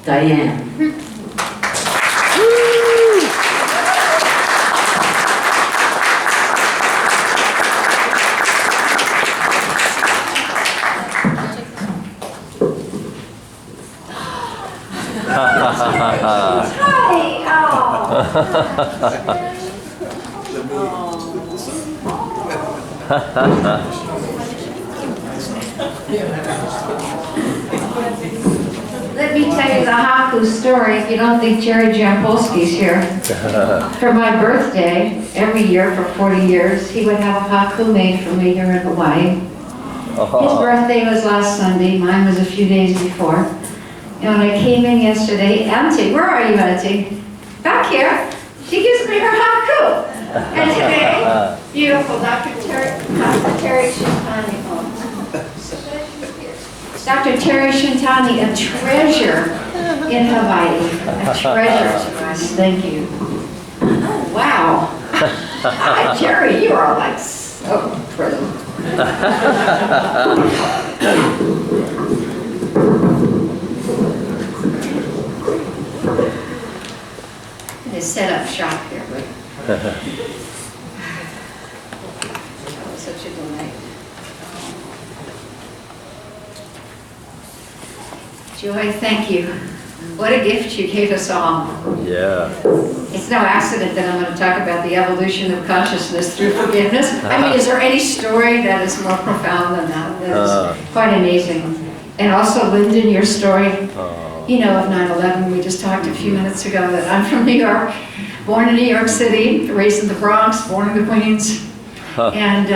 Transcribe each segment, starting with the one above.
Diane. Let me tell you the haiku story if you don't think Cirincione-Jampolsky's here. For my birthday, every year for 40 years, he would have a haiku made for me here in Hawaii. His birthday was last Sunday, mine was a few days before. And when I came in yesterday, Auntie, where are you, Auntie? Back here. She gives me her haiku. And today, beautiful Dr. Terry Shintani. Dr. Terry Shintani, a treasure in Hawaii. A treasure to us. Thank you. Oh, wow. Terry, you are like so present. I'm going to set up shop here, but that was such a delight. Joy, thank you. What a gift you gave us all. Yeah. It's no accident that I'm going to talk about the evolution of consciousness through forgiveness. I mean, is there any story that is more profound than that? That is quite amazing. And also, Lyndon, your story, you know, of 9/11. We just talked a few minutes ago that I'm from New York, born in New York City, raised in the Bronx, born in the Queens. And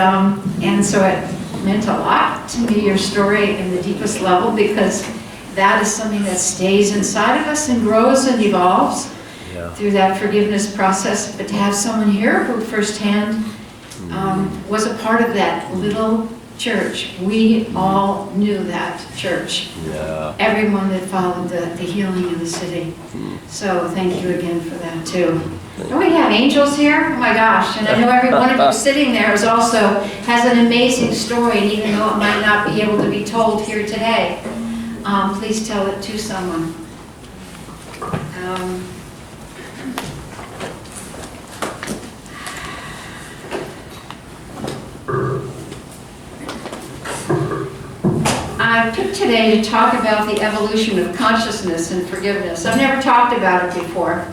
so it meant a lot to me, your story, in the deepest level, because that is something that stays inside of us and grows and evolves through that forgiveness process. But to have someone here who firsthand was a part of that little church. We all knew that church. Yeah. Everyone that followed the healing in the city. So thank you again for that too. Don't we have angels here? Oh my gosh. And I know every one of you sitting there has an amazing story, and even though it might not be able to be told here today, please tell it to someone. I picked today to talk about the evolution of consciousness and forgiveness. I've never talked about it before.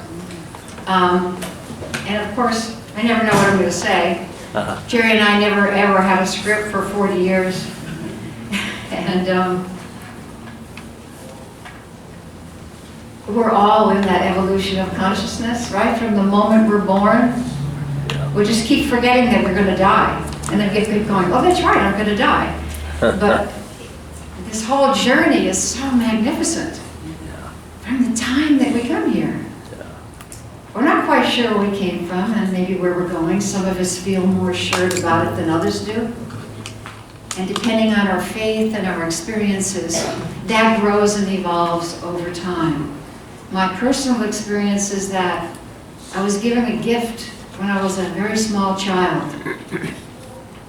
And of course, I never know what I'm going to say. Jerry and I never ever had a script for 40 years. And we're all in that evolution of consciousness, right? From the moment we're born, we just keep forgetting that we're going to die. And then we keep going, oh, that's right, I'm going to die. But this whole journey is so magnificent. From the time that we come here. We're not quite sure where we came from and maybe where we're going. Some of us feel more assured about it than others do. And depending on our faith and our experiences, that grows and evolves over time. My personal experience is that I was given a gift when I was a very small child.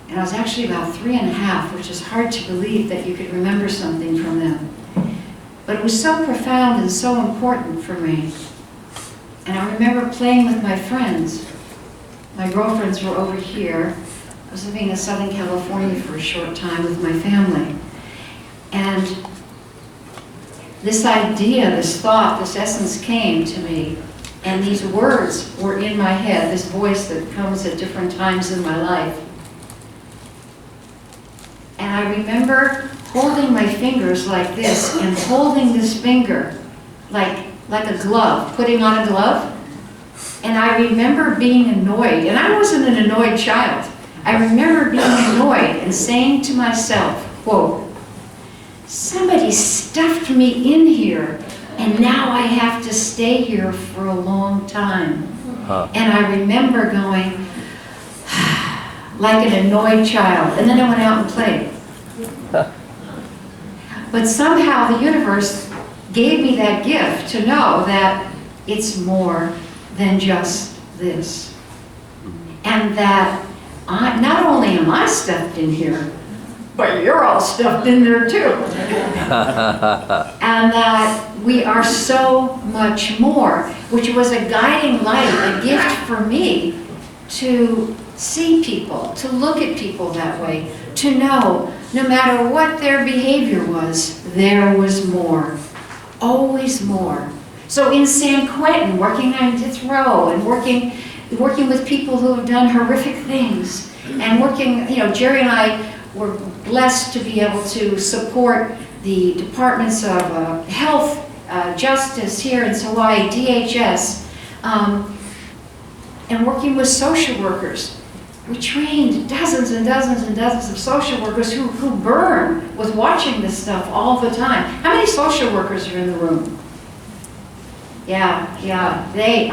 And I was actually about 3.5, which is hard to believe that you could remember something from them. But it was so profound and so important for me. And I remember playing with my friends. My girlfriends were over here. I was living in Southern California for a short time with my family. And this idea, this thought, this essence came to me. And these words were in my head, this voice that comes at different times in my life. And I remember holding my fingers like this and holding this finger like a glove, putting on a glove. And I remember being annoyed, and I wasn't an annoyed child. I remember being annoyed and saying to myself, quote, somebody stuffed me in here, and now I have to stay here for a long time. And I remember going, like an annoyed child, and then I went out and played. But somehow the universe gave me that gift to know that it's more than just this. And that not only am I stuffed in here, but you're all stuffed in there too. And that we are so much more, which was a guiding light, a gift for me to see people, to look at people that way, to know no matter what their behavior was, there was more, always more. So in San Quentin, working on death row and working with people who have done horrific things, and working, Jerry and I were blessed to be able to support the departments of health, justice here in Hawaii, DHS, and working with social workers. We trained dozens and dozens and dozens of social workers who burn with watching this stuff all the time. How many social workers are in the room? Yeah,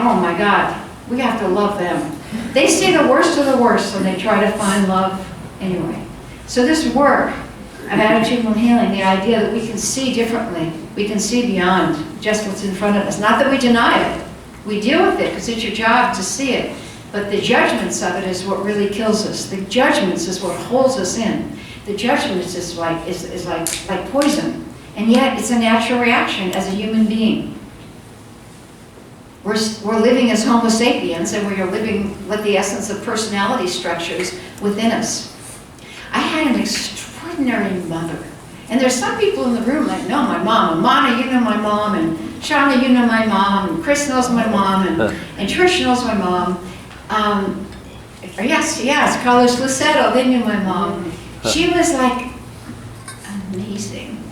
oh my God, we have to love them. They see the worst of the worst and they try to find love anyway. So this work of attitudinal healing, the idea that we can see differently, we can see beyond just what's in front of us. Not that we deny it, we deal with it because it's your job to see it. But the judgments of it is what really kills us. The judgments is what holds us in. The judgments is like poison. And yet it's a natural reaction as a human being. We're living as Homo sapiens, and we are living with the essence of personality structures within us. I had an extraordinary mother. And there's some people in the room that know my mom. Amana, you know my mom, and Shauna, you know my mom, and Chris knows my mom, and Trish knows my mom. Yes, Carlos Lucero, they knew my mom. She was like amazing.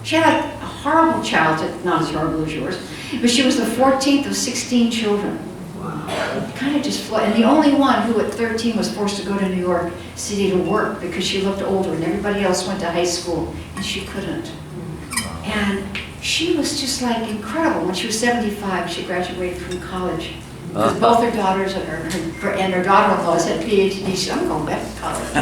She had like a horrible childhood, not as horrible as yours, but she was the 14th of 16 children. Wow. Kind of just flooded. And the only one who at 13 was forced to go to New York City to work because she looked older and everybody else went to high school and she couldn't. And she was just like incredible. When she was 75, she graduated from college. Because both her daughters and her daughter-in-laws had Ph.D. She said, I'm going back to college.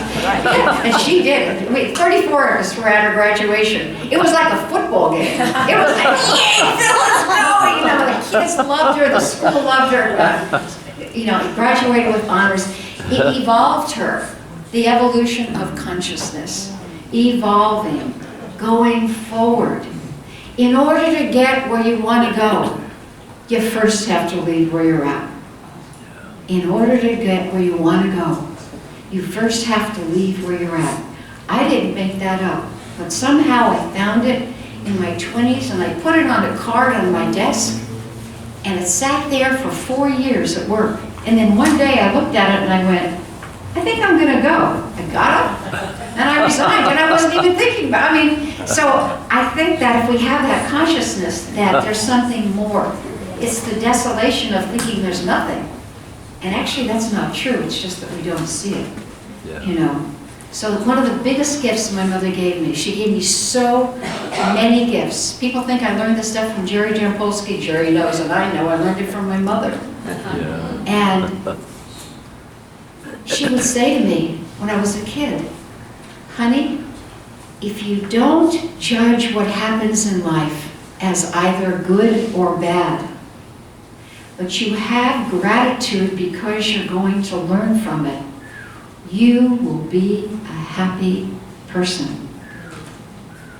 And she did. 34 of us were at her graduation. It was like a football game. It was like, yeah, let's go! The kids loved her, the school loved her. Graduated with honors. It evolved her. The evolution of consciousness. Evolving. Going forward. In order to get where you want to go, you first have to leave where you're at. In order to get where you want to go, you first have to leave where you're at. I didn't make that up, but somehow I found it in my 20s and I put it on a card on my desk and it sat there for 4 years at work. And then one day I looked at it and I went, I think I'm going to go. I got up and I resigned and I wasn't even thinking about it. So I think that if we have that consciousness that there's something more, it's the desolation of thinking there's nothing. And actually that's not true, it's just that we don't see it. Yeah. So one of the biggest gifts my mother gave me, she gave me so many gifts. People think I learned this stuff from Cirincione-Jampolsky. Jerry knows and I know I learned it from my mother. Yeah. And she would say to me when I was a kid, honey, if you don't judge what happens in life as either good or bad, but you have gratitude because you're going to learn from it, you will be a happy person.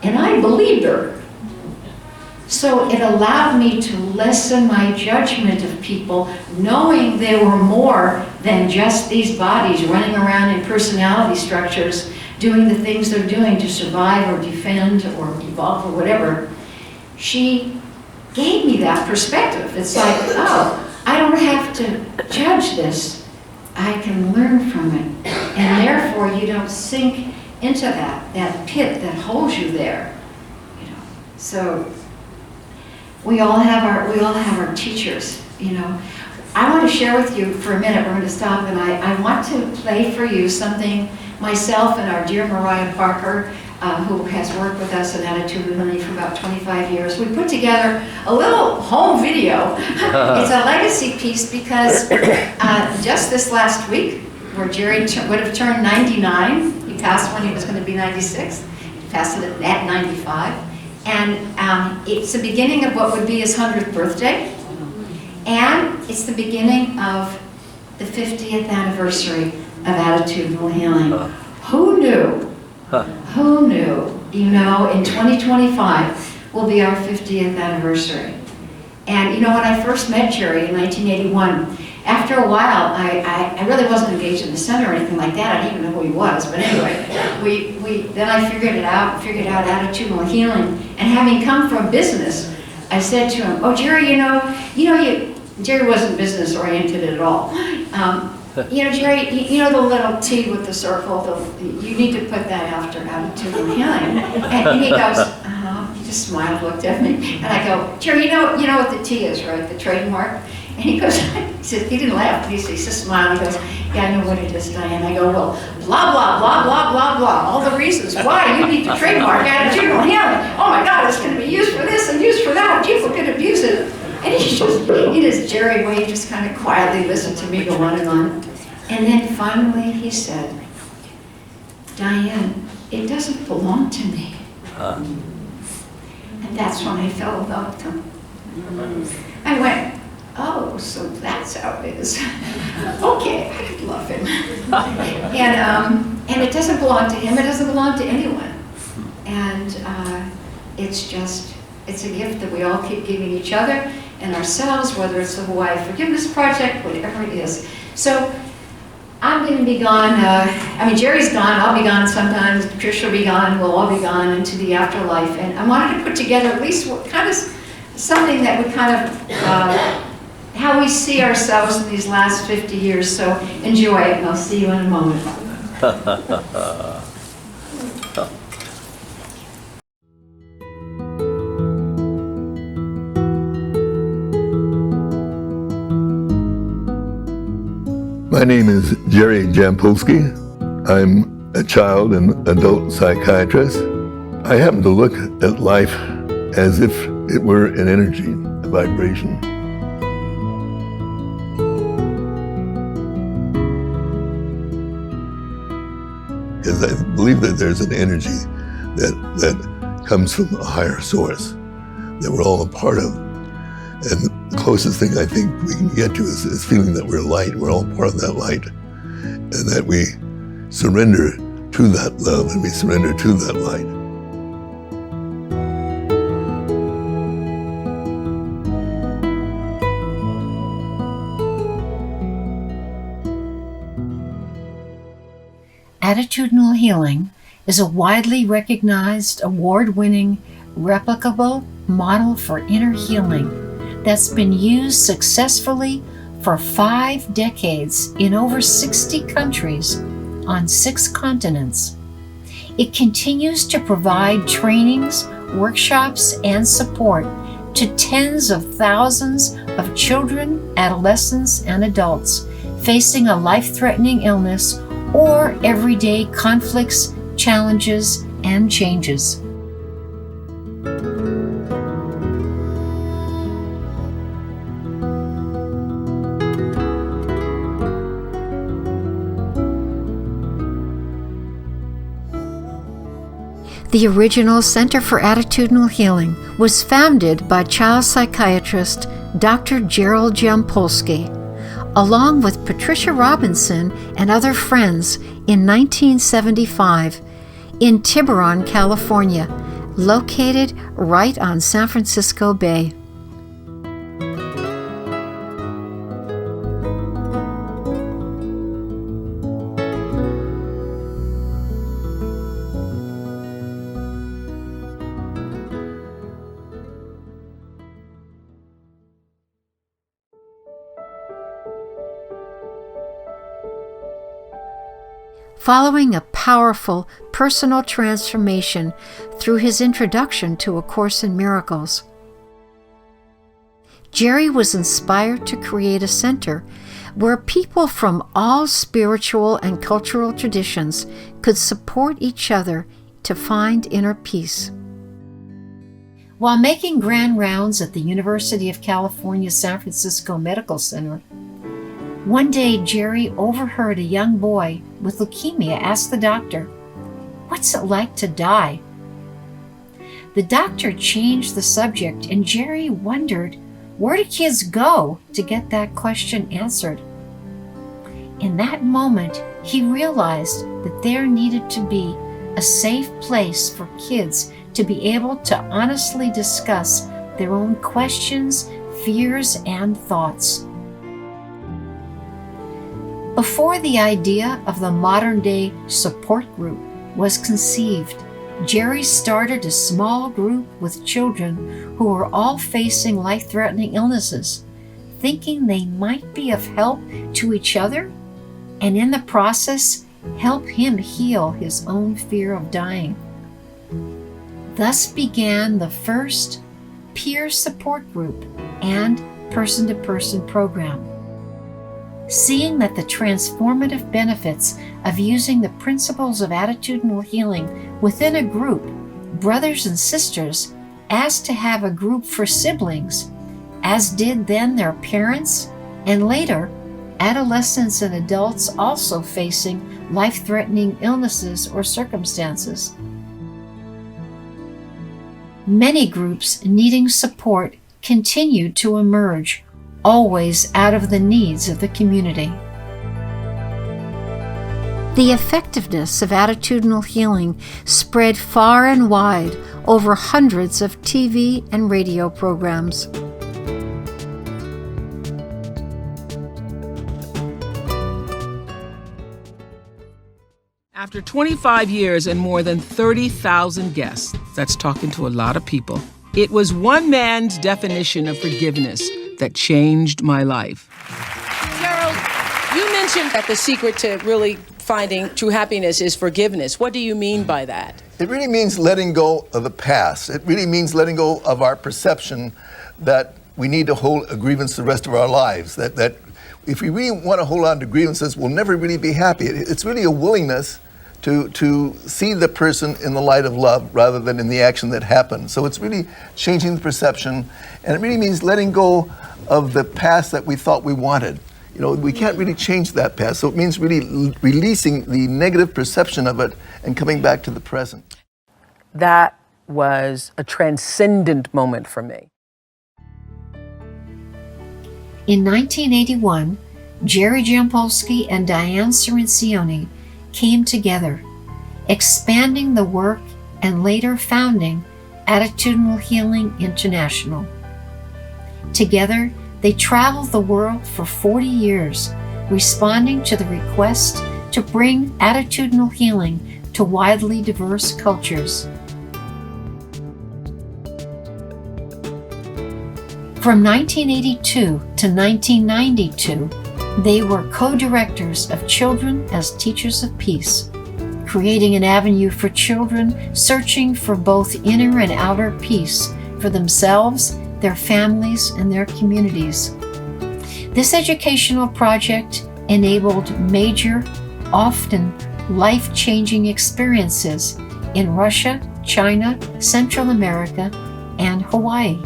And I believed her. So it allowed me to lessen my judgment of people, knowing they were more than just these bodies running around in personality structures, doing the things they're doing to survive or defend or evolve or whatever. She gave me that perspective. It's like, oh, I don't have to judge this. I can learn from it. And therefore you don't sink into that pit that holds you there. So we all have our teachers, I want to share with you for a minute, we're going to stop, and I want to play for you something myself and our dear Mariah Parker, who has worked with us in Attitudinal Healing for about 25 years. We put together a little home video. It's a legacy piece because just this last week, where Jerry would have turned 99, he passed when he was going to be 96, he passed it at 95, and it's the beginning of what would be his 100th birthday, and it's the beginning of the 50th anniversary of Attitudinal Healing. Who knew? Who knew, in 2025, will be our 50th anniversary. And you know, when I first met Jerry in 1981, after a while, I really wasn't engaged in the center or anything like that. I didn't even know who he was. But anyway, then I figured out attitudinal healing. And having come from business, I said to him, "Oh, Jerry, Jerry wasn't business oriented at all. Jerry, the little T with the circle, you need to put that after attitudinal healing." And he goes, he just smiled, looked at me, and I go, "Jerry, you know what the T is, right? The trademark?" And he goes, he didn't laugh, he just smiled, he goes, "Yeah, I know what it is, Diane." I go, "Well, blah, blah, blah, blah, blah, blah, all the reasons why you need to trademark attitudinal healing. Oh my God, it's going to be used for this and used for that, people can abuse it." And he just, in his Jerry way, just kind of quietly listened to me go on and on. And then finally he said, "Diane, it doesn't belong to me." And that's when I fell in love with him. I went, "Oh, so that's how it is." Okay, I could love him. And it doesn't belong to him, it doesn't belong to anyone. And it's a gift that we all keep giving each other and ourselves, whether it's the Hawaii Forgiveness Project, whatever it is. So I'm going to be gone. Jerry's gone. I'll be gone sometimes. Trish will be gone. We'll all be gone into the afterlife. And I wanted to put together at least kind of something that would kind of how we see ourselves in these last 50 years. So enjoy it, and I'll see you in a moment. My name is Cirincione-Jampolsky. I'm a child and adult psychiatrist. I happen to look at life as if it were an energy, a vibration. Because I believe that there's an energy that comes from a higher source that we're all a part of. And the closest thing I think we can get to is feeling that we're light, we're all part of that light, and that we surrender to that love and we surrender to that light. Attitudinal healing is a widely recognized, award-winning, replicable model for inner healing that's been used successfully for 5 decades in over 60 countries on 6 continents. It continues to provide trainings, workshops, and support to tens of thousands of children, adolescents, and adults facing a life-threatening illness or everyday conflicts, challenges, and changes. The original Center for Attitudinal Healing was founded by child psychiatrist Dr. Gerald Jampolsky, along with Patricia Robinson and other friends in 1975 in Tiburon, California, located right on San Francisco Bay. Following a powerful personal transformation through his introduction to A Course in Miracles, Jerry was inspired to create a center where people from all spiritual and cultural traditions could support each other to find inner peace. While making grand rounds at the University of California, San Francisco Medical Center, one day, Jerry overheard a young boy with leukemia ask the doctor, "What's it like to die?" The doctor changed the subject, and Jerry wondered, where do kids go to get that question answered? In that moment, he realized that there needed to be a safe place for kids to be able to honestly discuss their own questions, fears, and thoughts. Before the idea of the modern-day support group was conceived, Jerry started a small group with children who were all facing life-threatening illnesses, thinking they might be of help to each other, and in the process, help him heal his own fear of dying. Thus began the first peer support group and person-to-person program. Seeing that the transformative benefits of using the principles of attitudinal healing within a group, brothers and sisters, asked to have a group for siblings, as did then their parents, and later, adolescents and adults also facing life-threatening illnesses or circumstances. Many groups needing support continued to emerge, always out of the needs of the community. The effectiveness of attitudinal healing spread far and wide over hundreds of TV and radio programs. After 25 years and more than 30,000 guests, that's talking to a lot of people, it was one man's definition of forgiveness that changed my life. Carol, you mentioned that the secret to really finding true happiness is forgiveness. What do you mean by that? It really means letting go of the past. It really means letting go of our perception that we need to hold a grievance the rest of our lives, that if we really want to hold on to grievances, we'll never really be happy. It's really a willingness to see the person in the light of love rather than in the action that happened. So it's really changing the perception, and it really means letting go of the past that we thought we wanted. You know, we can't really change that past, so it means really releasing the negative perception of it and coming back to the present. That was a transcendent moment for me. In 1981, Jerry Jampolsky and Diane Cirincione came together, expanding the work and later founding Attitudinal Healing International. Together, they traveled the world for 40 years, responding to the request to bring attitudinal healing to widely diverse cultures. From 1982 to 1992, they were co-directors of Children as Teachers of Peace, creating an avenue for children searching for both inner and outer peace for themselves, their families, and their communities. This educational project enabled major, often life-changing experiences in Russia, China, Central America, and Hawaii.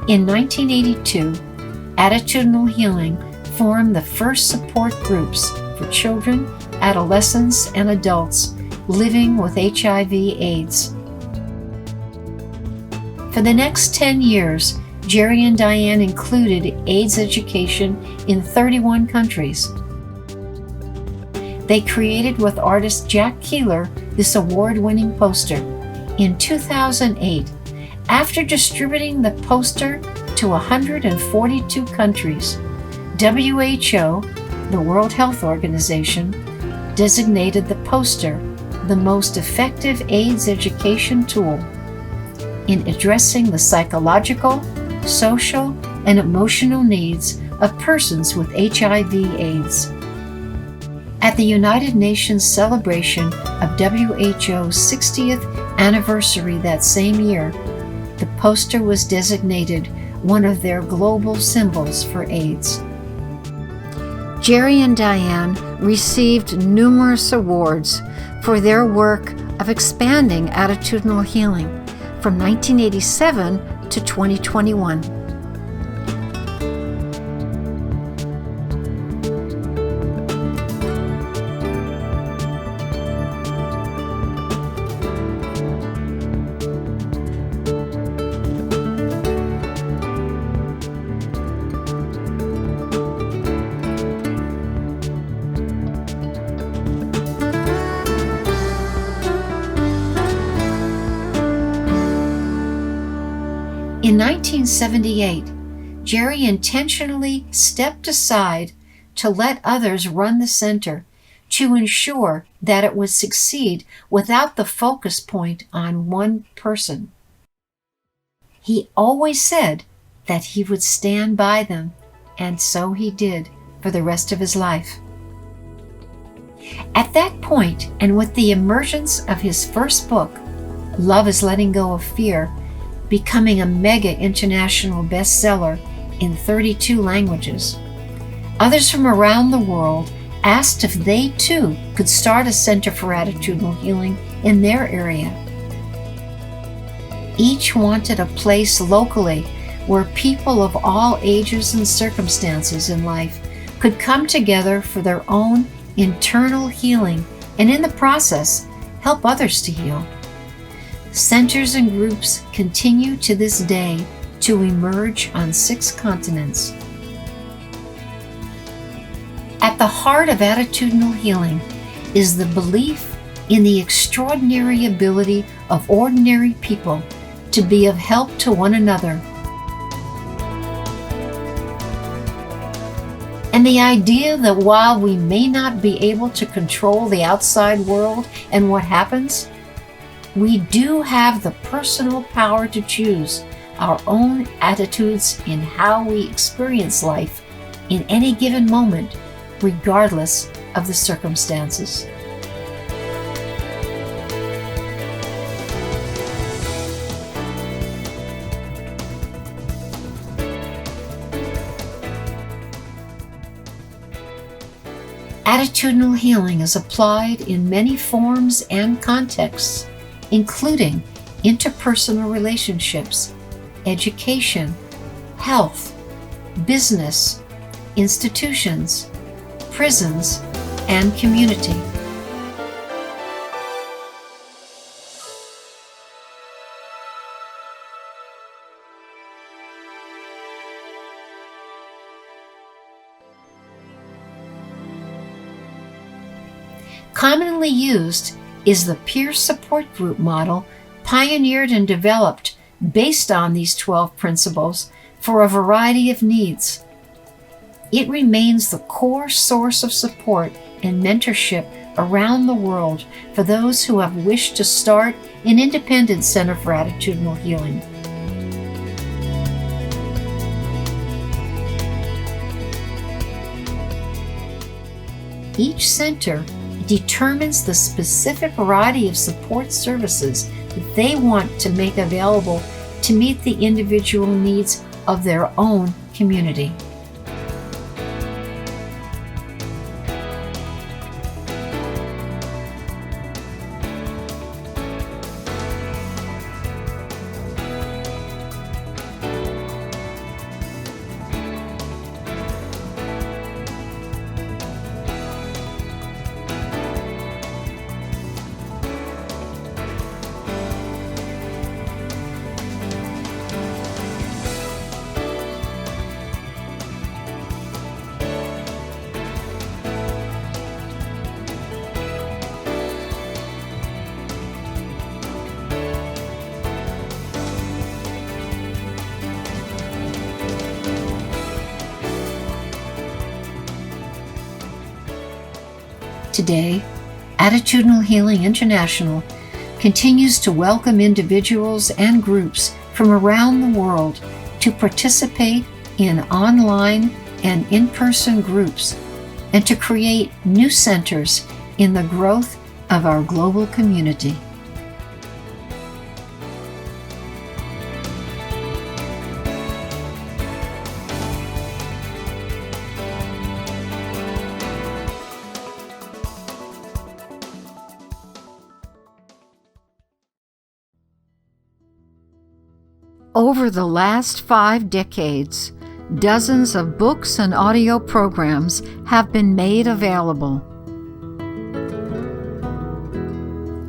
In 1982, Attitudinal Healing formed the first support groups for children, adolescents, and adults living with HIV/AIDS. For the next 10 years, Jerry and Diane included AIDS education in 31 countries. They created with artist Jack Keeler this award-winning poster. In 2008, after distributing the poster to 142 countries, WHO, the World Health Organization, designated the poster the most effective AIDS education tool in addressing the psychological, social, and emotional needs of persons with HIV/AIDS. At the United Nations celebration of WHO's 60th anniversary that same year, the poster was designated one of their global symbols for AIDS. Jerry and Diane received numerous awards for their work of expanding attitudinal healing from 1987 to 2021. In 1978, Jerry intentionally stepped aside to let others run the center to ensure that it would succeed without the focus point on one person. He always said that he would stand by them, and so he did for the rest of his life. At that point, and with the emergence of his first book, Love is Letting Go of Fear, becoming a mega international bestseller in 32 languages, others from around the world asked if they too could start a center for attitudinal healing in their area. Each wanted a place locally where people of all ages and circumstances in life could come together for their own internal healing and in the process help others to heal. Centers and groups continue to this day to emerge on 6 continents. At the heart of attitudinal healing is the belief in the extraordinary ability of ordinary people to be of help to one another, and the idea that while we may not be able to control the outside world and what happens, we do have the personal power to choose our own attitudes in how we experience life in any given moment, regardless of the circumstances. Attitudinal healing is applied in many forms and contexts, including interpersonal relationships, education, health, business, institutions, prisons, and community. Commonly used is the peer support group model, pioneered and developed based on these 12 principles for a variety of needs. It remains the core source of support and mentorship around the world for those who have wished to start an independent center for attitudinal healing. Each center determines the specific variety of support services that they want to make available to meet the individual needs of their own community. Today, Attitudinal Healing International continues to welcome individuals and groups from around the world to participate in online and in-person groups and to create new centers in the growth of our global community. Over the last 5 decades, dozens of books and audio programs have been made available.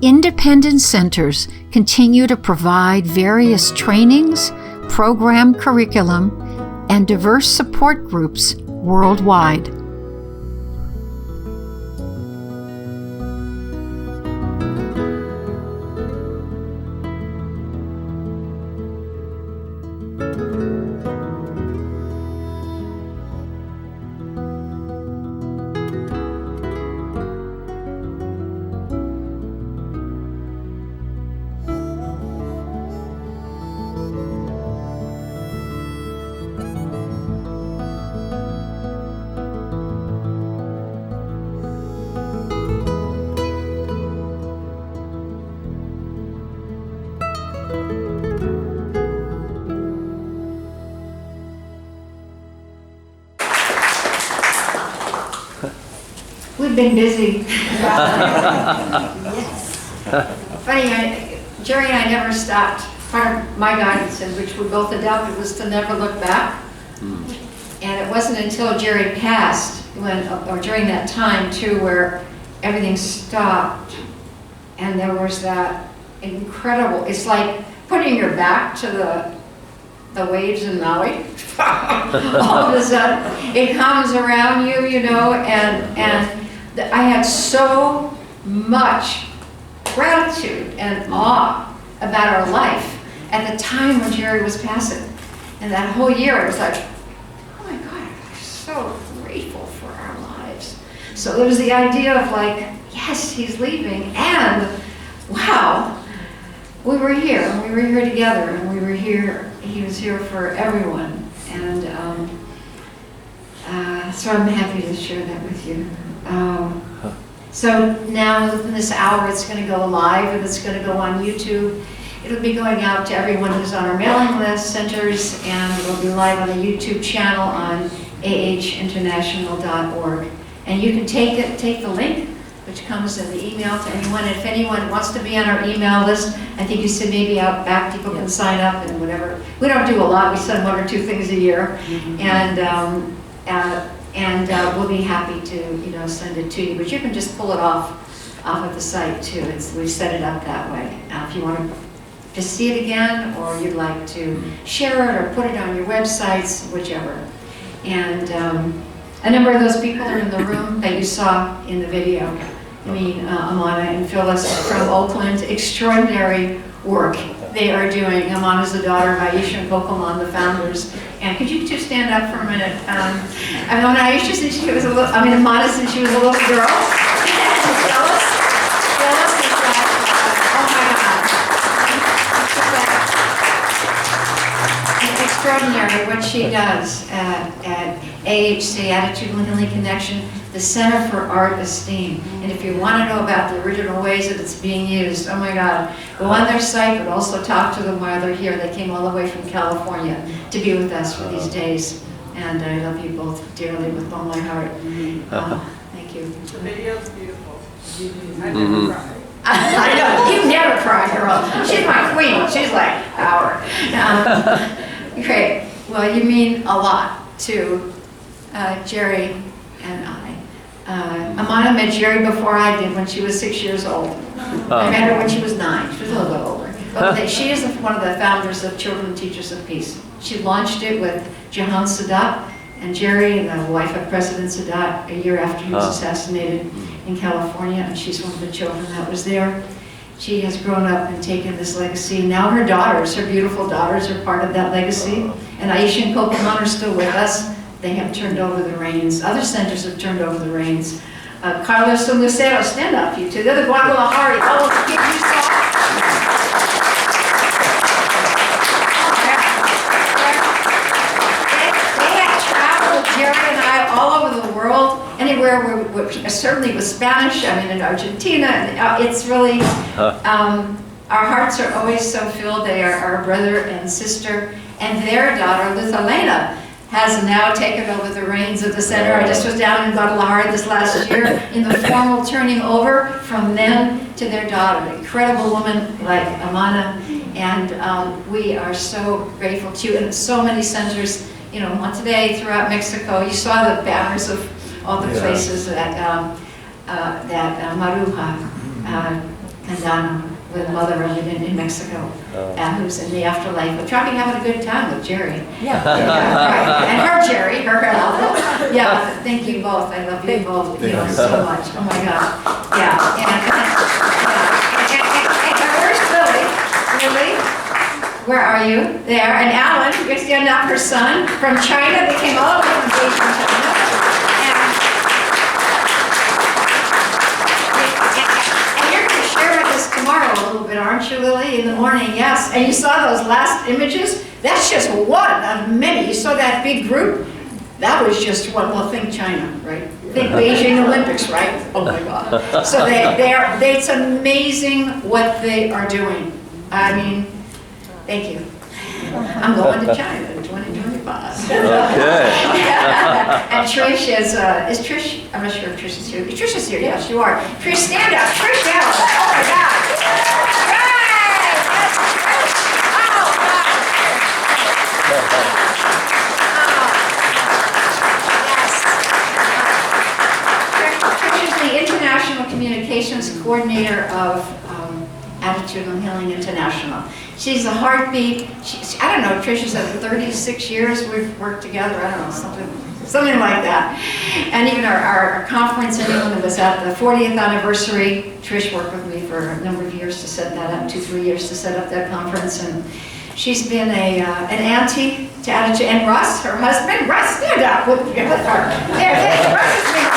Independent centers continue to provide various trainings, program curriculum, and diverse support groups worldwide. been busy. Funny, Jerry and I never stopped. Part of my guidance, and which we both adopted, was to never look back. And it wasn't until Jerry passed, or during that time too, where everything stopped, and there was that incredible, it's like putting your back to the waves in Maui. All of a sudden, it comes around you, you know, and I had so much gratitude and awe about our life at the time when Jerry was passing. And that whole year, I was like, oh my God, I'm so grateful for our lives. So there was the idea of like, yes, he's leaving, and wow, we were here, and we were here together, and we were here, he was here for everyone. And so I'm happy to share that with you. So now in this hour, it's going to go live, and it's going to go on YouTube. It'll be going out to everyone who's on our mailing list, centers, and it'll be live on a YouTube channel on ahinternational.org. And you can take the link, which comes in the email to anyone. If anyone wants to be on our email list, I think you said maybe out back people can sign up and whatever. We don't do a lot. We send 1 or 2 things a year, and we'll be happy to send it to you. But you can just pull it off of the site too. We've set it up that way. If you want to see it again, or you'd like to share it or put it on your websites, whichever. And a number of those people are in the room that you saw in the video. I mean, Amana and Phyllis from Oakland, extraordinary work they are doing. Amana's the daughter of Aisha and Kokoman, the founders. And could you two stand up for a minute? I've known Aisha since she was Amana since she was a little girl. Phyllis is oh my God. It's extraordinary what she does at AHC, Attitude and Healing Connection, the Center for Art Esteem. And if you want to know about the original ways that it's being used, oh my God, go on their site, but also talk to them while they're here. They came all the way from California to be with us for these days. And I love you both dearly with all my heart. Thank you. The video's beautiful. I never cry. I know, you never cry, girl. She's my queen. She's like, power. Great. Well, you mean a lot to Jerry and I. Amana met Jerry before I did, when she was 6 years old. I met her when she was 9. She was a little bit older. But she is one of the founders of Children Teachers of Peace. She launched it with Jahan Sadat and Jerry, the wife of President Sadat, a year after he was assassinated in California, and she's one of the children that was there. She has grown up and taken this legacy. Now her daughters, her beautiful daughters, are part of that legacy. And Aisha and Kokoman are still with us. They have turned over the reins. Other centers have turned over the reins. Carlos and Lucero, stand up, you two. They're the Guadalajara. Oh, the kids you saw. They have traveled, Jerry and I, all over the world. Anywhere where certainly with Spanish, I mean in Argentina. It's really, our hearts are always so filled. They are our brother and sister. And their daughter, Luthalena, has now taken over the reins of the center. I just was down in Guadalajara this last year in the formal turning over from them to their daughter. An incredible woman like Amana, and we are so grateful to you. And so many centers, one today throughout Mexico. You saw the banners of all the places that Maruja Candano, the mother of it in Mexico, who's in the afterlife, but probably having a good time with Jerry. Yeah. Right. And her Jerry, her helper. Yeah, thank you both. I love you both so much. Oh my God. Yeah. And where's Lily? Lily? Where are you? There. And Alan, you stand up, her son, from China. They came all the way from Beijing, China. Tomorrow a little bit, aren't you, Lily? In the morning, yes. And you saw those last images? That's just one of many. You saw that big group? That was just one. Well, think China, right? Think Beijing Olympics, right? Oh my God. So it's amazing what they are doing. I mean, thank you. I'm going to China in 2025. Okay. And Trish is Trish, I'm not sure if Trish is here. Trish is here, yes, you are. Trish, stand up. Trish, out. Oh my God. Trish is the International Communications Coordinator of Attitudinal Healing International. She's the heartbeat. I don't know, Trish said 36 years we've worked together. I don't know, something like that. And even our conference, anyone that was at the 40th anniversary, Trish worked with me for a number of years to set that up, 2-3 years to set up that conference. And she's been an auntie to Attitude. And Russ, her husband, Russ, stand up with her. There, Russ has been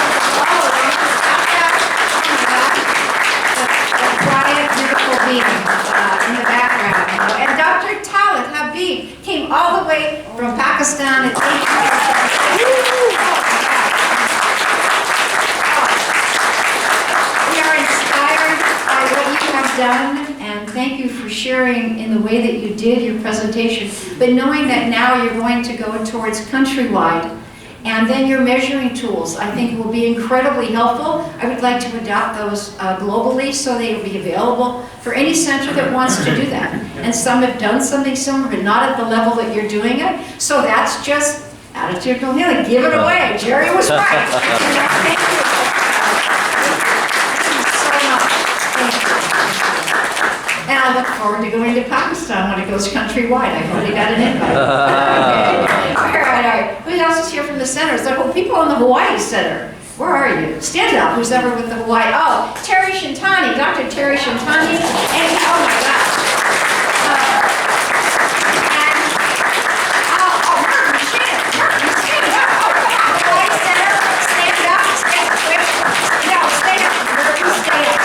in the background, and Dr. Talat Habib came all the way from Pakistan. And we are inspired by what you have done, and thank you for sharing in the way that you did your presentation. But knowing that now you're going to go towards countrywide, and then your measuring tools, I think, will be incredibly helpful. I would like to adopt those globally so they will be available for any center that wants to do that. And some have done something similar, but not at the level that you're doing it. So that's just attitudinal healing. Give it away. Jerry was right. Thank you. So much. Thank you. And I look forward to going to Pakistan when it goes countrywide. I've already got an invite. Okay. All right. Who else is here from the center? Is there people in the Hawaii Center? Where are you? Stand up, who's ever with the Hawaii. Oh, Terry Shintani, Dr. Terry Shintani. And, oh my God. Martin, stand up. Oh, Hawaii Center, stand up, stand up. No, stay up. Martin, stay up.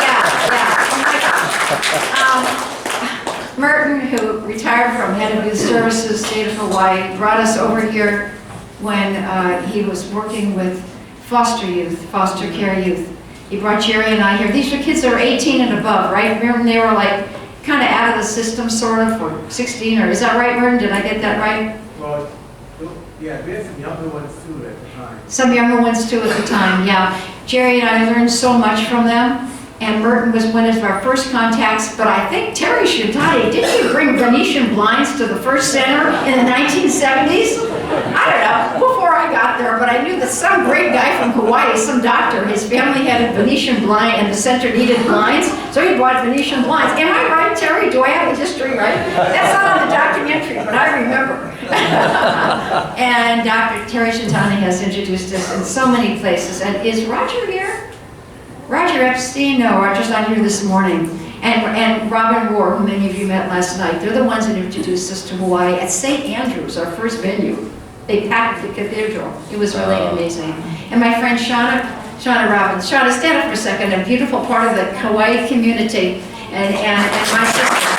Yeah. Oh my God. Merton, who retired from head of youth services, state of Hawaii, brought us over here when he was working with foster care youth. He brought Jerry and I here. These are kids that are 18 and above, right? Remember, they were like kind of out of the system, sort of, for 16, or is that right, Merton? Did I get that right? Well, yeah, we had some younger ones too at the time. Some younger ones too at the time, yeah. Jerry and I learned so much from them. And Merton was one of our first contacts, but I think Terry Shintani, didn't you bring Venetian blinds to the first center in the 1970s? I don't know, before I got there, but I knew that some great guy from Hawaii, some doctor, his family had a Venetian blind and the center needed blinds, so he bought Venetian blinds. Am I right, Terry? Do I have the history right? That's not on the documentary, but I remember. And Dr. Terry Shintani has introduced us in so many places. And is Roger here? Roger Epstein, no, Roger's not here this morning. And Robin Rohr, who many of you met last night, they're the ones that introduced us to Hawaii at St. Andrews, our first venue. They packed the cathedral. It was really amazing. And my friend Shauna Robbins. Shauna, stand up for a second, a beautiful part of the Hawaii community. And my sister.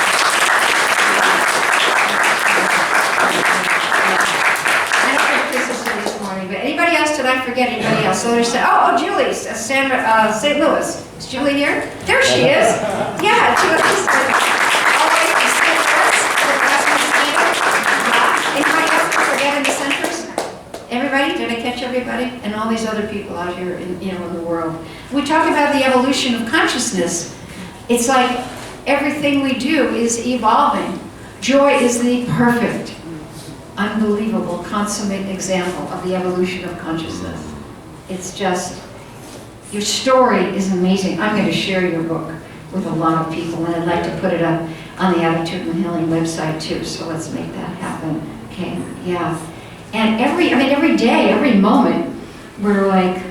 Anybody else? Did I forget anybody else? So there's Julie, Sandra, St. Louis. Is Julie here? There she is. Yeah, Julie's all the way from St. Louis. Anybody else forget in the centers? Everybody? Did I catch everybody? And all these other people out here in the world. We talk about the evolution of consciousness. It's like everything we do is evolving. Joy is the perfect, unbelievable, consummate example of the evolution of consciousness. It's just, your story is amazing. I'm going to share your book with a lot of people, and I'd like to put it up on the Attitudinal Healing website too, so let's make that happen. Okay, yeah. And every day, every moment, we're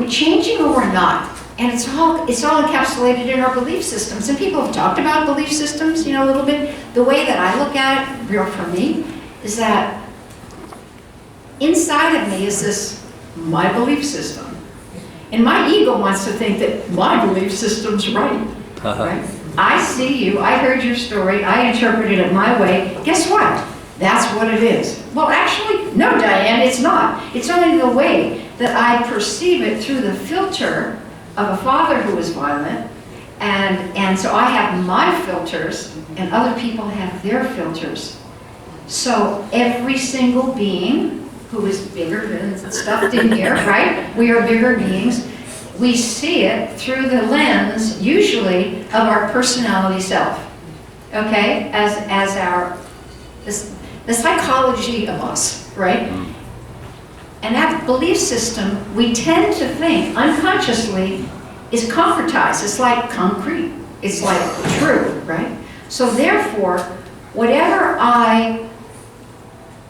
changing or we're not. And it's all encapsulated in our belief systems. And people have talked about belief systems, a little bit. The way that I look at it, real for me, is that inside of me is this, my belief system. And my ego wants to think that my belief system's right. Right? I see you, I heard your story, I interpreted it my way. Guess what? That's what it is. Well, actually, no, Diane, it's not. It's only the way that I perceive it through the filter of a father who was violent, and so I have my filters, and other people have their filters. So every single being who is bigger than stuffed in here, right? We are bigger beings. We see it through the lens, usually, of our personality self. Okay? As our, the psychology of us, right? And that belief system, we tend to think unconsciously is concretized. It's like concrete. It's like true, right? So therefore,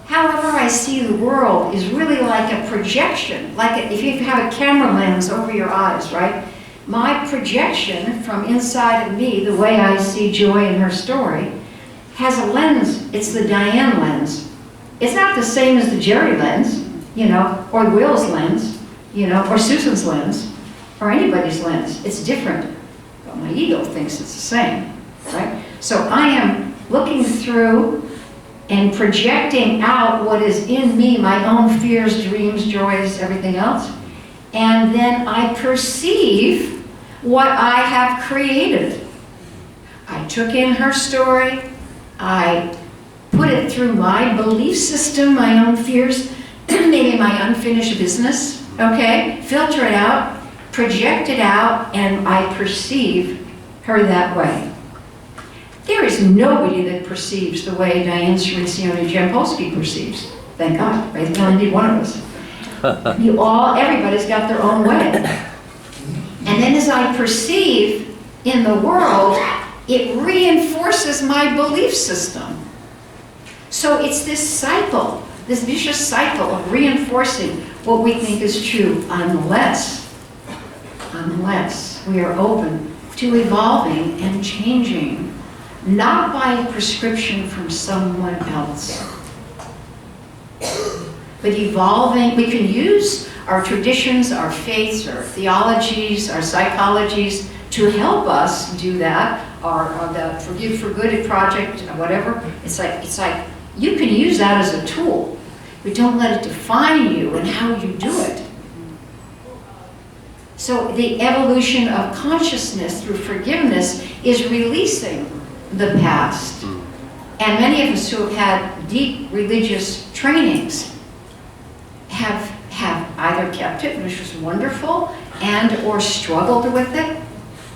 however I see the world is really like a projection. Like if you have a camera lens over your eyes, right? My projection from inside of me, the way I see Joy in her story, has a lens. It's the Diane lens. It's not the same as the Jerry lens, you know, or Will's lens, you know, or Susan's lens, or anybody's lens. It's different. But my ego thinks it's the same, right? So I am looking through and projecting out what is in me, my own fears, dreams, joys, everything else. And then I perceive what I have created. I took in her story, I put it through my belief system, my own fears, maybe my unfinished business, okay? Filter it out, project it out, and I perceive her that way. There is nobody that perceives the way Diane Cirincione-Jampolsky perceives. Thank God, right? You only need one of us. Everybody's got their own way. And then as I perceive in the world, it reinforces my belief system. So it's this cycle, this vicious cycle of reinforcing what we think is true, unless we are open to evolving and changing. Not by prescription from someone else, but evolving. We can use our traditions, our faiths, our theologies, our psychologies to help us do that, or the Forgive for Good project, or whatever. It's like you can use that as a tool, but don't let it define you and how you do it. So the evolution of consciousness through forgiveness is releasing the past. And many of us who have had deep religious trainings have either kept it, which was wonderful, and or struggled with it,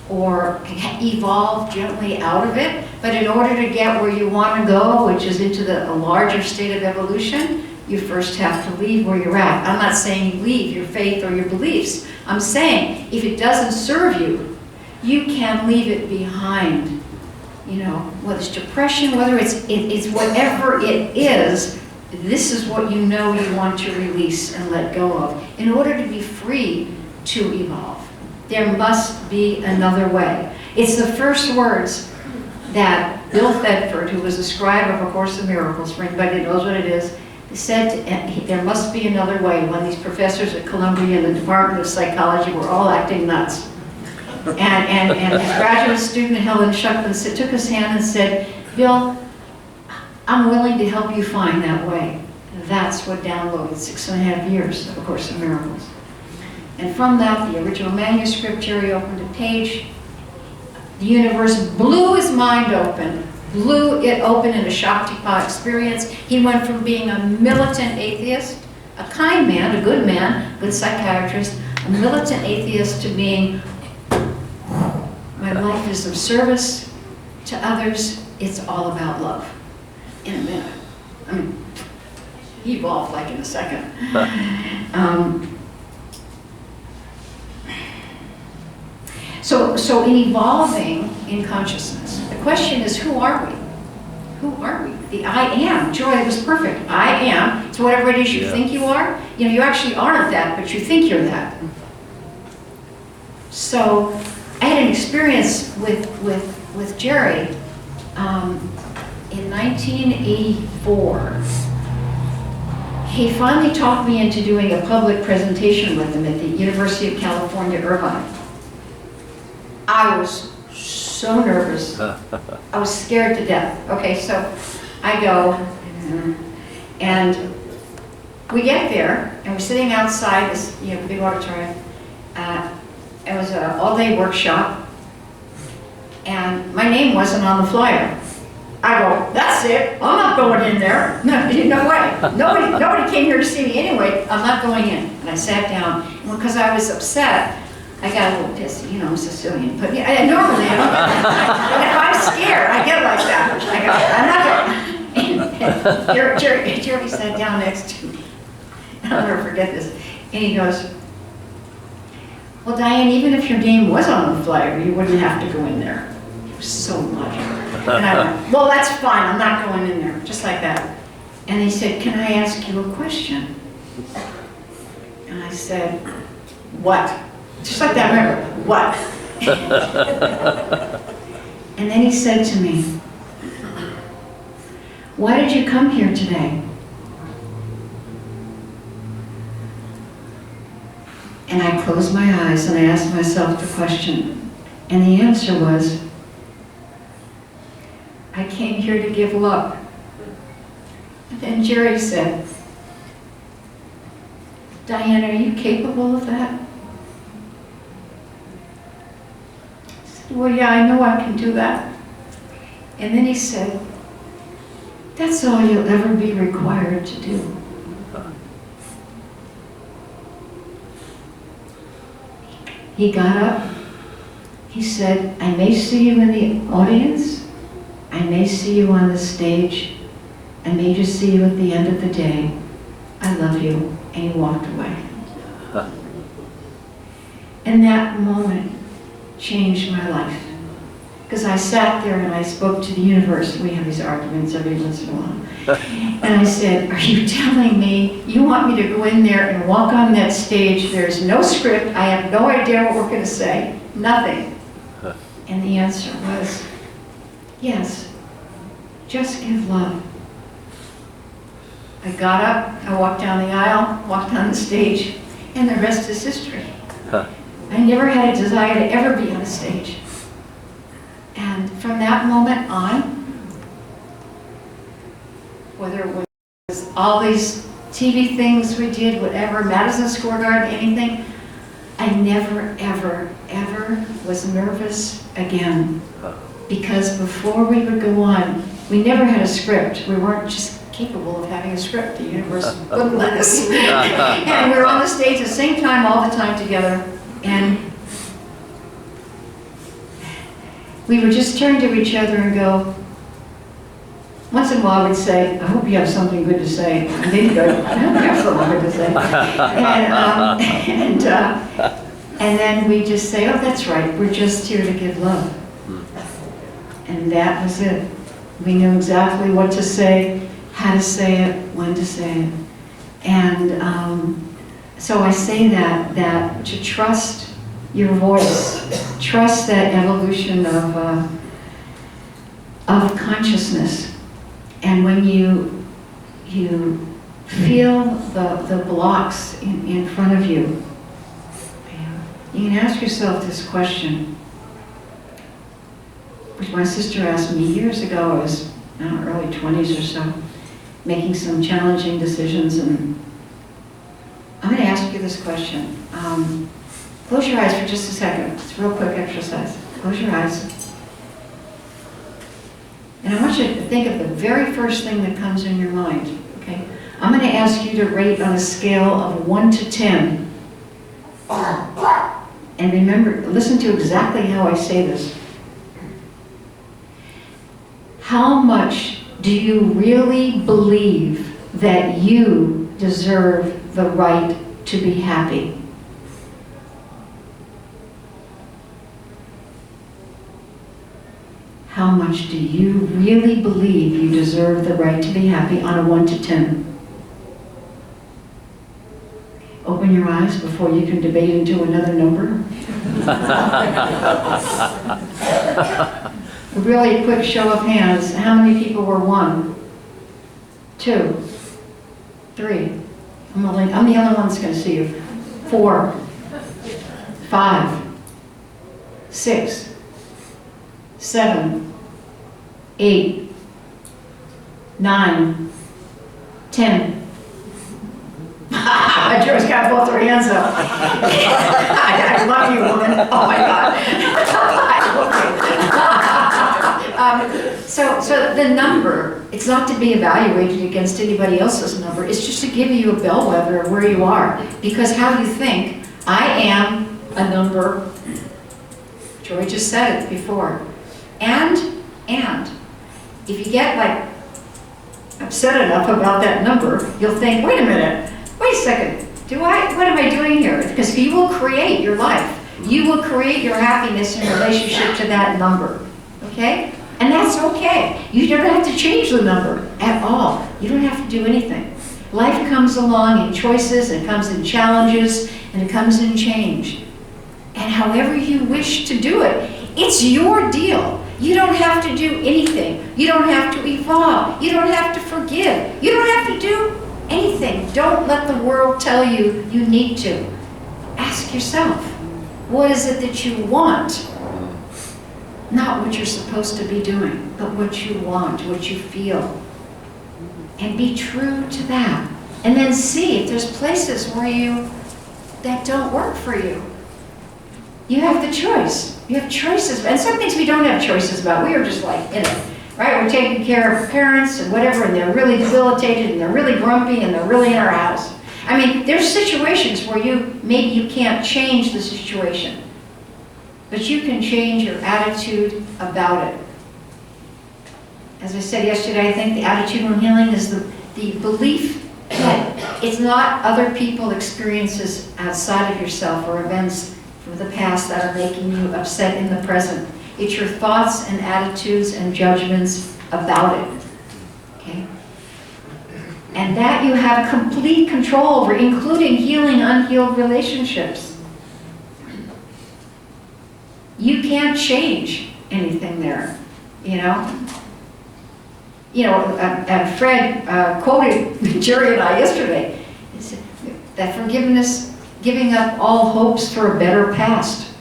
or evolved gently out of it. But in order to get where you want to go, which is into a larger state of evolution, you first have to leave where you're at. I'm not saying you leave your faith or your beliefs. I'm saying if it doesn't serve you, you can leave it behind. You know, whether it's depression, whether it's whatever it is, this is what you know you want to release and let go of in order to be free to evolve. There must be another way. It's the first words that Bill Thetford, who was a scribe of A Course in Miracles, for anybody that knows what it is, said there must be another way when these professors at Columbia and the Department of Psychology were all acting nuts. And his graduate student, Helen Shuckman, took his hand and said, Bill, I'm willing to help you find that way. And that's what downloaded 6.5 years of A Course in Miracles. And from that, the original manuscript, Jerry opened a page. The universe blew his mind open, blew it open in a Shaktipat experience. He went from being a militant atheist, a kind man, a good psychiatrist, a militant atheist, to being, my life is of service to others. It's all about love. In a minute. I mean, he evolved like in a second. So in evolving in consciousness, the question is, who are we? Who are we? The I am. Joy was perfect. I am. So whatever it is you think you are, you know, you actually aren't that, but you think you're that. So I had an experience with Jerry in 1984. He finally talked me into doing a public presentation with him at the University of California, Irvine. I was so nervous. I was scared to death. Okay, so I go, and we get there, and we're sitting outside this big auditorium. It was an all-day workshop, and my name wasn't on the flyer. I go, that's it, I'm not going in there. No, no way. Nobody came here to see me anyway, I'm not going in. And I sat down, and because I was upset, I got a little pissy, you know, I'm Sicilian, but yeah, normally I don't get that. And if I'm scared, I get like that. I go, I'm not going. And Jerry sat down next to me, and I'll never forget this. And he goes, well, Diane, even if your name was on the flyer, you wouldn't have to go in there. It was so much. And I went, well, that's fine, I'm not going in there, just like that. And he said, can I ask you a question? And I said, what? Just like that, remember, what? And then he said to me, why did you come here today? And I closed my eyes and I asked myself the question. And the answer was, I came here to give love. And then Jerry said, Diane, are you capable of that? I said, well, yeah, I know I can do that. And then he said, that's all you'll ever be required to do. He got up, he said, I may see you in the audience, I may see you on the stage, I may just see you at the end of the day. I love you. And he walked away. And that moment changed my life. Because I sat there and I spoke to the universe. We have these arguments every once in a while. And I said, are you telling me you want me to go in there and walk on that stage? There's no script. I have no idea what we're going to say. Nothing. And the answer was, yes, just give love. I got up, I walked down the aisle, walked on the stage, and the rest is history. I never had a desire to ever be on a stage. And from that moment on, whether it was all these TV things we did, whatever, Madison Square Garden, anything, I never, ever, ever was nervous again. Because before we would go on, we never had a script. We weren't just capable of having a script. The universe wouldn't let us. And we were on the stage at the same time, all the time together. And we would just turn to each other and go, once in a while we'd say, I hope you have something good to say. And they'd go, I hope you have something good to say. And then we'd just say, oh, that's right, we're just here to give love. And that was it. We knew exactly what to say, how to say it, when to say it. And so I say that to trust your voice, trust that evolution of consciousness. And when you feel the blocks in front of you, you can ask yourself this question, which my sister asked me years ago. I was in my early 20s or so, making some challenging decisions, and I'm going to ask you this question. Close your eyes for just a second. It's a real quick exercise. Close your eyes. And I want you to think of the very first thing that comes in your mind, okay? I'm going to ask you to rate on a scale of 1 to 10. And remember, listen to exactly how I say this. How much do you really believe that you deserve the right to be happy? How much do you really believe you deserve the right to be happy on a 1 to 10? Open your eyes before you can debate into another number. A really quick show of hands. How many people were 1, 2, 3? I'm the only one that's going to see you. 4, 5, 6, 7, 8, 9, 10. Joe's got both her hands up. I love you, woman. Oh my God. So So the number, it's not to be evaluated against anybody else's number. It's just to give you a bellwether of where you are. Because how you think, I am a number. Joy just said it before. And if you get like upset enough about that number, you'll think, wait a second, what am I doing here? Because you will create your life. You will create your happiness in relationship to that number, okay? And that's okay. You don't have to change the number at all. You don't have to do anything. Life comes along in choices, it comes in challenges, and it comes in change. And however you wish to do it, it's your deal. You don't have to do anything. You don't have to evolve. You don't have to forgive. You don't have to do anything. Don't let the world tell you you need to. Ask yourself, what is it that you want? Not what you're supposed to be doing, but what you want, what you feel. And be true to that. And then see if there's places that don't work for you. You have the choice. You have choices. And some things we don't have choices about. We are just like in it, right? We're taking care of parents and whatever, and they're really debilitated, and they're really grumpy, and they're really in our house. I mean, there's situations where maybe you can't change the situation, but you can change your attitude about it. As I said yesterday, I think the attitudinal healing is the belief that it's not other people's experiences outside of yourself or events from the past that are making you upset in the present. It's your thoughts and attitudes and judgments about it, okay? And that you have complete control over, including healing unhealed relationships. You can't change anything there, you know? Fred quoted Jerry and I yesterday. He said that forgiveness, giving up all hopes for a better past.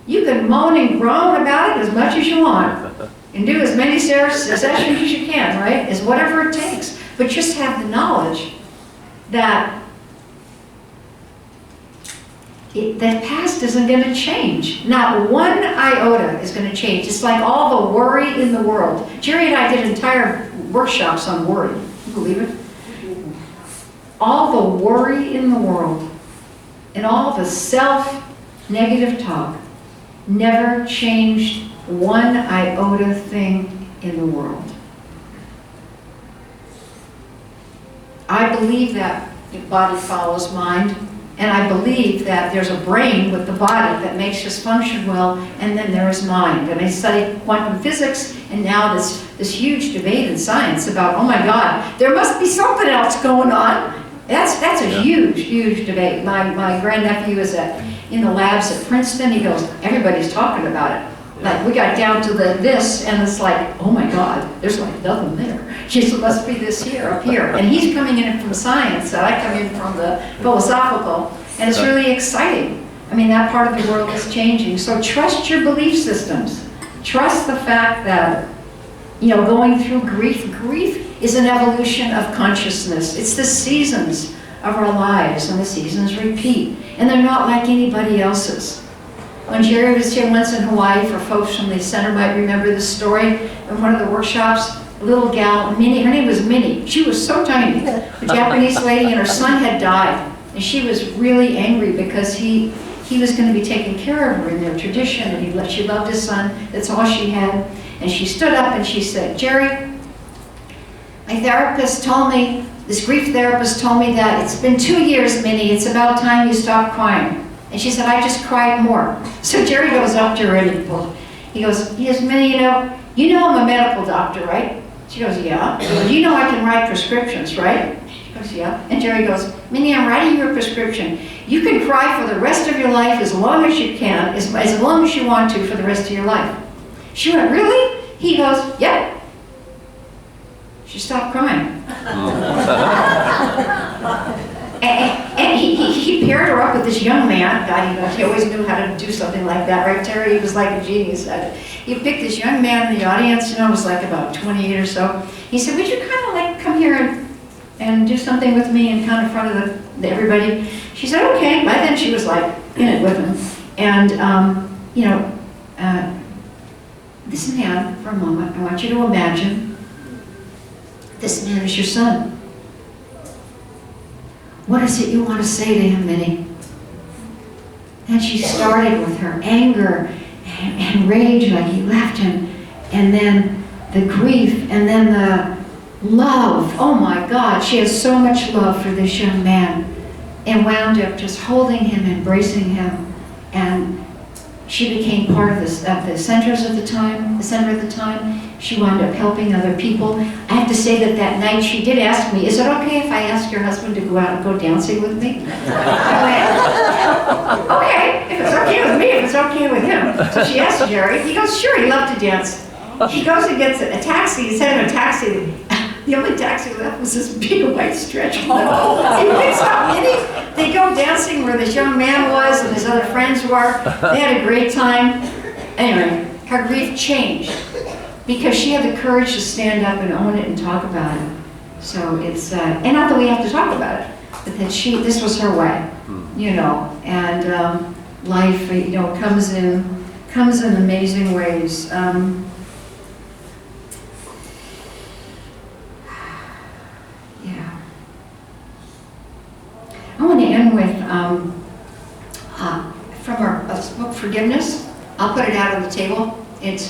You can moan and groan about it as much as you want and do as many sessions as you can, right? Is whatever it takes. But just have the knowledge that that past isn't going to change. Not one iota is going to change. It's like all the worry in the world. Jerry and I did entire workshops on worry. Can you believe it? All the worry in the world and all the self-negative talk never changed one iota thing in the world. I believe that the body follows mind, and I believe that there's a brain with the body that makes us function well, and then there is mind. And I study quantum physics, and now this huge debate in science about, oh my God, there must be something else going on. That's a huge debate. My grandnephew is in the labs at Princeton. He goes, everybody's talking about it. Like, we got down to this, and it's like, oh my God, there's like nothing there. It must be this here, up here. And he's coming in from science, and I come in from the philosophical, and it's really exciting. I mean, that part of the world is changing. So trust your belief systems. Trust the fact that, going through grief is an evolution of consciousness. It's the seasons of our lives, and the seasons repeat. And they're not like anybody else's. When Jerry was here once in Hawaii, for folks from the center might remember this story, in one of the workshops, a little gal, Minnie, her name was Minnie. She was so tiny, a Japanese lady, and her son had died. And she was really angry because he was going to be taking care of her in their tradition, and she loved his son. That's all she had. And she stood up and she said, Jerry, my therapist told me, this grief therapist told me that it's been 2 years, Minnie, it's about time you stop crying. And she said, I just cried more. So Jerry goes up to her and he goes, Minnie, you know I'm a medical doctor, right? She goes, yeah. He goes, you know I can write prescriptions, right? She goes, yeah. And Jerry goes, Minnie, I'm writing you a prescription. You can cry for the rest of your life as long as you can, as long as you want to for the rest of your life. She went, really? He goes, yep. She stopped crying. And he paired her up with this young man. God, he always knew how to do something like that, right, Terry? He was like a genius at it. He picked this young man in the audience, was like about 28 or so. He said, would you kind of like come here and do something with me and kind of in front of everybody? She said, okay. By then she was like in it with him. And, this man, for a moment, I want you to imagine this man is your son. What is it you want to say to him, Minnie? And she started with her anger and rage, like he left him, and then the grief, and then the love. Oh my God, she has so much love for this young man, and wound up just holding him, embracing him, and she became part of the center at the time. She wound up helping other people. I have to say that night she did ask me, is it okay if I ask your husband to go out and go dancing with me? I went, okay, if it's okay with me, if it's okay with him. So she asked Jerry. He goes, sure, he loved to dance. He goes and gets a taxi. He sent him a taxi. The only taxi left was this big white stretch. He picks up Minnie. They go dancing where this young man was and his other friends were. They had a great time. Anyway, her grief changed because she had the courage to stand up and own it and talk about it. So it's, and not that we have to talk about it, but that this was her way, you know. And life, you know, comes in amazing ways. I want to end with, from our book, Forgiveness. I'll put it out on the table. It's,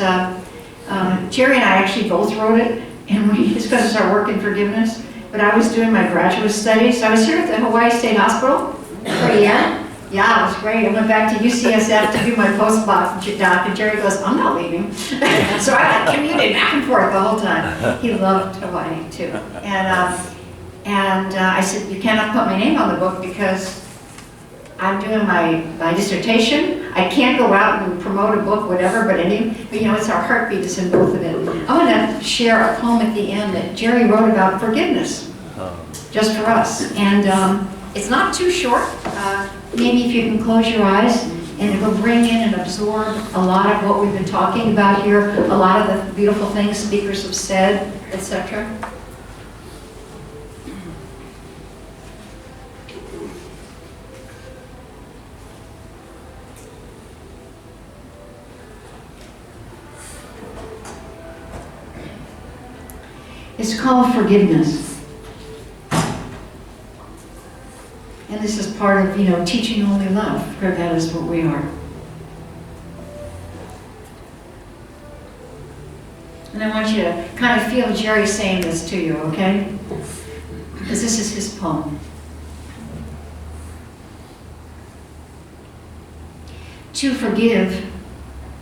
Jerry and I actually both wrote it, and it's going to start working forgiveness. But I was doing my graduate studies. I was here at the Hawaii State Hospital for a year. Yeah, it was great. I went back to UCSF to do my postdoc, and Jerry goes, I'm not leaving. So I commuted back and forth the whole time. He loved Hawaii, too. And I said, you cannot put my name on the book because I'm doing my dissertation. I can't go out and promote a book, whatever, but you know, it's our heartbeat is in both of it. I want to share a poem at the end that Jerry wrote about forgiveness, just for us. And it's not too short. Maybe if you can close your eyes, and it'll bring in and absorb a lot of what we've been talking about here, a lot of the beautiful things speakers have said, etc. It's called Forgiveness. And this is part of, you know, teaching only love, for that is what we are. And I want you to kind of feel Jerry saying this to you, okay? Because this is his poem. To forgive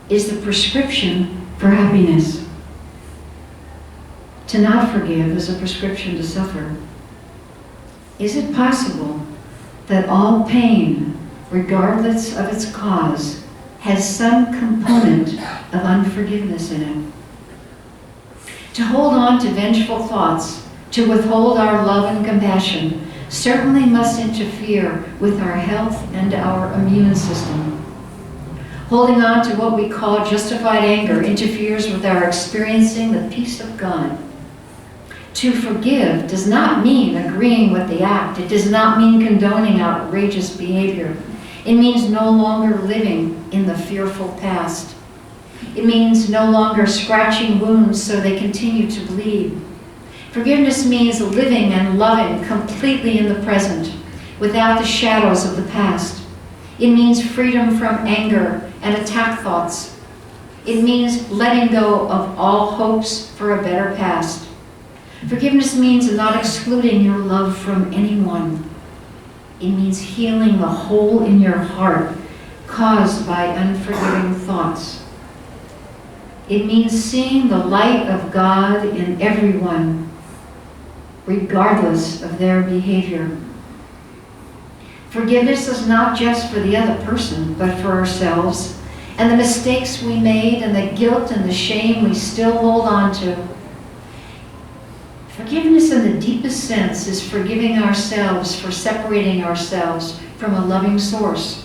is the prescription for happiness. To not forgive is a prescription to suffer. Is it possible that all pain, regardless of its cause, has some component of unforgiveness in it? To hold on to vengeful thoughts, to withhold our love and compassion, certainly must interfere with our health and our immune system. Holding on to what we call justified anger interferes with our experiencing the peace of God. To forgive does not mean agreeing with the act. It does not mean condoning outrageous behavior. It means no longer living in the fearful past. It means no longer scratching wounds so they continue to bleed. Forgiveness means living and loving completely in the present, without the shadows of the past. It means freedom from anger and attack thoughts. It means letting go of all hopes for a better past. Forgiveness means not excluding your love from anyone. It means healing the hole in your heart caused by unforgiving thoughts. It means seeing the light of God in everyone, regardless of their behavior. Forgiveness is not just for the other person, but for ourselves and the mistakes we made and the guilt and the shame we still hold on to. Forgiveness in the deepest sense is forgiving ourselves for separating ourselves from a loving source,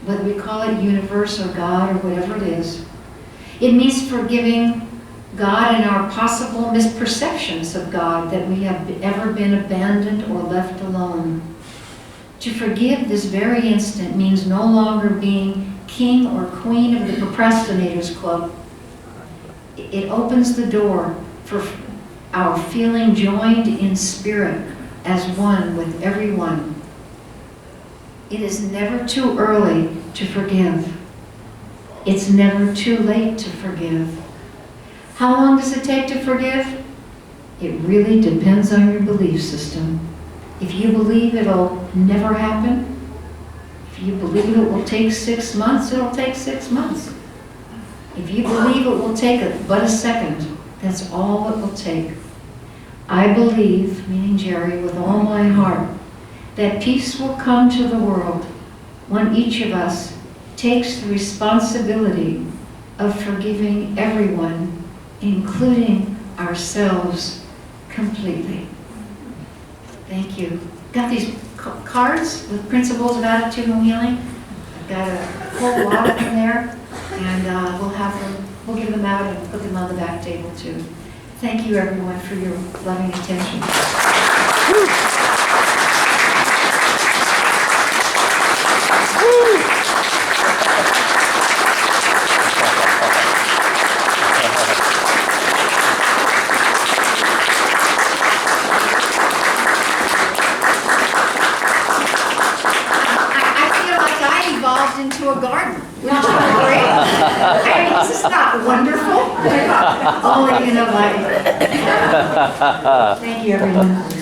whether we call it universe or God or whatever it is. It means forgiving God and our possible misperceptions of God, that we have ever been abandoned or left alone. To forgive this very instant means no longer being king or queen of the procrastinators club. it opens the door for our feeling joined in spirit as one with everyone. It is never too early to forgive. It's never too late to forgive. How long does it take to forgive? It really depends on your belief system. If you believe it'll never happen, if you believe it will take 6 months, it'll take 6 months. If you believe it will take but a second, that's all it will take. I believe, meaning Jerry, with all my heart, that peace will come to the world when each of us takes the responsibility of forgiving everyone, including ourselves, completely. Thank you. Got these cards with principles of attitudinal healing. I've got a whole lot of them there, and we'll give them out and put them on the back table too. Thank you, everyone, for your loving attention. I feel like I evolved into a garden, which is great. I mean, this is not wonderful. Only in a life. Thank you, everyone.